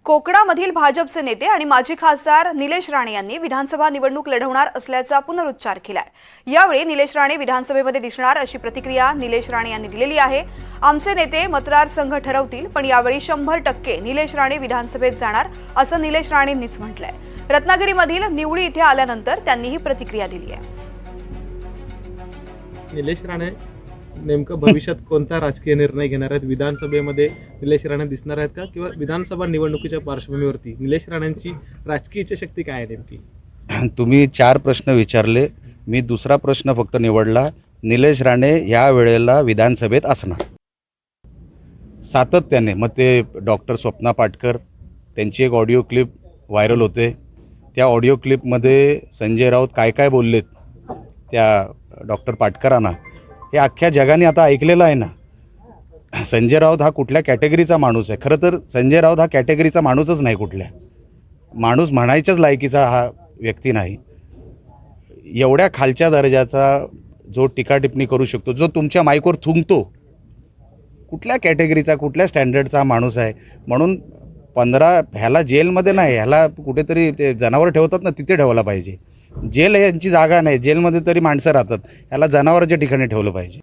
कोकणामधील भाजपचे नेते आणि माजी खासदार निलेश राणे यांनी विधानसभा निवडणूक लढवणार असल्याचा पुनरुच्चार केलाय। यावेळी निलेश राणे विधानसभेमध्ये दिसणार अशी प्रतिक्रिया निलेश राणे यांनी दिलेली आहे। आमचे नेते मतदारसंघ ठरवतील, पण यावेळी 100% निलेश राणे विधानसभेत जाणार असं निलेश राणेंनीच म्हटलंय। रत्नागिरीमधील निवडी इथे आल्यानंतर त्यांनी ही प्रतिक्रिया दिली आहे। निलेश राणे नेमकं भविष्यात कोणता राजकीय निर्णय घेणार आहेत? विधानसभेमध्ये निलेश राणे दिसणार आहेत का, किंवा विधानसभा निवडणुकीच्या पार्श्वभूमीवरती निलेश राणेंची राजकीय इच्छाशक्ती काय आहे नेमकी? तुम्ही 4 प्रश्न विचारले, मी दुसरा प्रश्न फक्त निवडला। निलेश राणे या वेळेला विधानसभेत असणार सातत्याने। मग ते डॉक्टर स्वप्ना पाटकर त्यांची एक ऑडिओ क्लिप व्हायरल होते। त्या ऑडिओ क्लिपमध्ये संजय राऊत काय काय बोललेत त्या डॉक्टर पाटकरांना, हे अख्ख्या जगाने आता ऐकलेलं आहे ना। संजय राऊत हा कुठल्या कॅटेगरीचा माणूस आहे? खरं तर संजय राऊत हा कॅटेगरीचा माणूसच नाही, कुठल्या माणूस म्हणायच्याच लायकीचा हा व्यक्ती नाही। एवढ्या खालच्या दर्जाचा जो टीकाटिप्पणी करू शकतो, जो तुमच्या माईकवर थुंकतो, कुठल्या कॅटेगरीचा कुठल्या स्टँडर्डचा माणूस आहे? म्हणून 15 ह्याला जेलमध्ये नाही, ह्याला कुठेतरी ते जनावर ठेवतात ना, तिथे ठेवला पाहिजे। जेल यांची जागा नाही, जेलमध्ये तरी माणसं राहतात, ह्याला जनावरांच्या ठिकाणी ठेवलं पाहिजे।